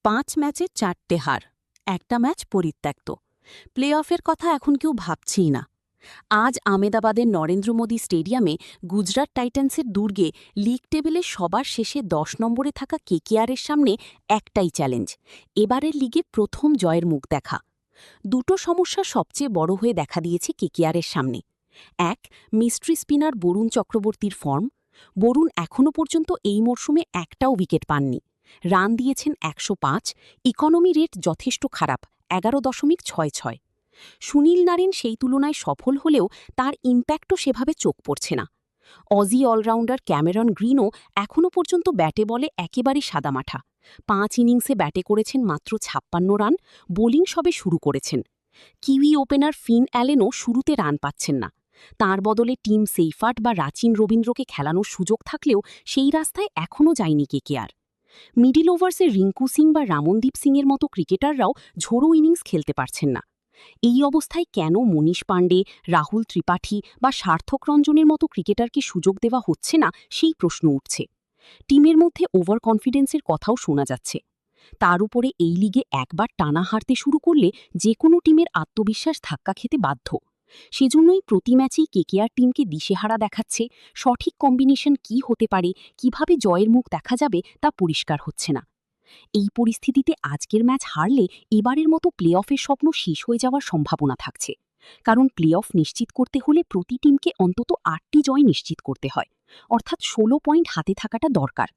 5 ম্যাচে 4টে হার, একটা ম্যাচ পরিত্যক্ত। প্লে অফের কথা এখন কেউ ভাবছেই না। আজ আমেদাবাদের নরেন্দ্র মোদী স্টেডিয়ামে গুজরাট টাইটান্সের দুর্গে লিগ টেবিলে সবার শেষে 10 নম্বরে থাকা কেকেআরের সামনে একটাই চ্যালেঞ্জ, এবারের লিগে প্রথম জয়ের মুখ দেখা। দুটো সমস্যা সবচেয়ে বড় হয়ে দেখা দিয়েছে কেকেআরের সামনে। এক, মিস্ট্রি স্পিনার বরুণ চক্রবর্তীর ফর্ম। বরুণ এখনও পর্যন্ত এই মরশুমে একটাও উইকেট পাননি। রান দিয়েছেন 105, ইকোনমি রেট যথেষ্ট খারাপ, 11.66। সুনীল নারিন সেই তুলনায় সফল হলেও তার ইম্প্যাক্টও সেভাবে চোখ পড়ছে না। অজি অলরাউন্ডার ক্যামেরন গ্রিনও এখনও পর্যন্ত ব্যাটে বলে একেবারেই সাদামাঠা। 5 ইনিংসে ব্যাটে করেছেন মাত্র 56 রান, বোলিং সবে শুরু করেছেন। কিউই ওপেনার ফিন অ্যালেনও শুরুতে রান পাচ্ছেন না। তার বদলে টিম সেইফার্ট বা রাচিন রবীন্দ্রকে খেলানোর সুযোগ থাকলেও সেই রাস্তায় এখনও যায়নি কেকেআর। মিডিল ওভার্সে রিঙ্কু সিং বা রামনদীপ সিংয়ের মতো ক্রিকেটাররাও ঝোড়ো ইনিংস খেলতে পারছেন না। এই অবস্থায় কেন মনীষ পাণ্ডে, রাহুল ত্রিপাঠী বা সার্থক রঞ্জনের মতো ক্রিকেটারকে সুযোগ দেওয়া হচ্ছে না সেই প্রশ্ন উঠছে। টিমের মধ্যে ওভার কনফিডেন্সের কথাও শোনা যাচ্ছে। তার উপরে এই লিগে একবার টানা হারতে শুরু করলে যে কোনো টিমের আত্মবিশ্বাস ধাক্কা খেতে বাধ্য। সেজন্যই প্রতি ম্যাচেই কেকেআর টিমকে দিশেহারা দেখাচ্ছে। সঠিক কম্বিনেশন কী হতে পারে, কিভাবে জয়ের মুখ দেখা যাবে তা পরিষ্কার হচ্ছে না। এই পরিস্থিতিতে আজকের ম্যাচ হারলে এবারের মতো প্লে অফের স্বপ্ন শেষ হয়ে যাওয়ার সম্ভাবনা থাকছে। কারণ প্লে অফ নিশ্চিত করতে হলে প্রতি টিমকে অন্তত 8টি জয় নিশ্চিত করতে হয়, অর্থাৎ 16 পয়েন্ট হাতে থাকাটা দরকার।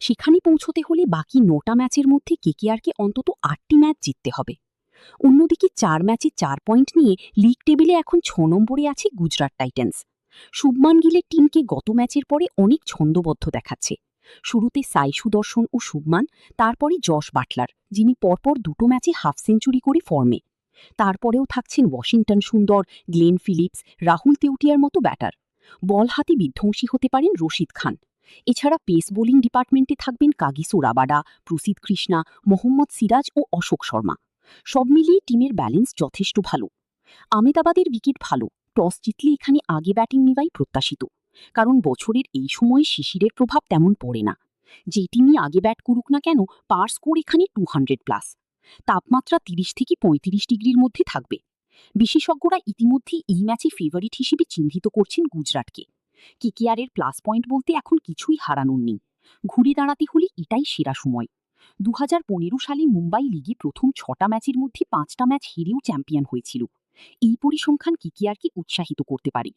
সেখানে পৌঁছতে হলে বাকি 9টা ম্যাচের মধ্যে কেকেআরকে অন্তত 8টি ম্যাচ জিততে হবে। অন্যদিকে 4 ম্যাচে 4 পয়েন্ট নিয়ে লিগ টেবিলে এখন 6 নম্বরে আছে গুজরাট টাইটান্স। শুভমান গিলের টিমকে গত ম্যাচের পরে অনেক ছন্দবদ্ধ দেখাচ্ছে। শুরুতে সাই সুদর্শন ও শুভমান, তারপরে যশ বাটলার, যিনি পরপর দুটো ম্যাচে হাফ সেঞ্চুরি করে ফর্মে। তারপরেও থাকছেন ওয়াশিংটন সুন্দর, গ্লেন ফিলিপস, রাহুল তেওটিয়ার মতো ব্যাটার। বল হাতে বিধ্বংসী হতে পারেন রশিদ খান। এছাড়া পেস বোলিং ডিপার্টমেন্টে থাকবেন কাগিসো রাবাডা, প্রসিদ কৃষ্ণা, মোহাম্মদ সিরাজ ও অশোক শর্মা। সব মিলিয়ে টিমের ব্যালেন্স যথেষ্ট ভালো। আমেদাবাদের উইকেট ভালো, টস জিতলে এখানে আগে ব্যাটিং নেওয়াই প্রত্যাশিত। কারণ বছরের এই সময়ে শিশিরের প্রভাব তেমন পড়ে না। যে টিমই আগে ব্যাট করুক না কেন, পার স্কোর এখানে 200+। তাপমাত্রা 30 থেকে 35 ডিগ্রির মধ্যে থাকবে। বিশেষজ্ঞরা ইতিমধ্যেই এই ম্যাচে ফেভারিট হিসেবে চিহ্নিত করছেন গুজরাটকে। কেকেআরের প্লাস পয়েন্ট বলতে এখন কিছুই হারানোর নেই। ঘুরে দাঁড়াতে হলে এটাই সেরা সময়। 2015 সালে মুম্বাই লিগে প্রথম 6টা ম্যাচের মধ্যে 5টা ম্যাচ হেরেও চ্যাম্পিয়ন হয়েছিল। এই পরিসংখ্যান কেকেআরকে উৎসাহিত করতে পারে।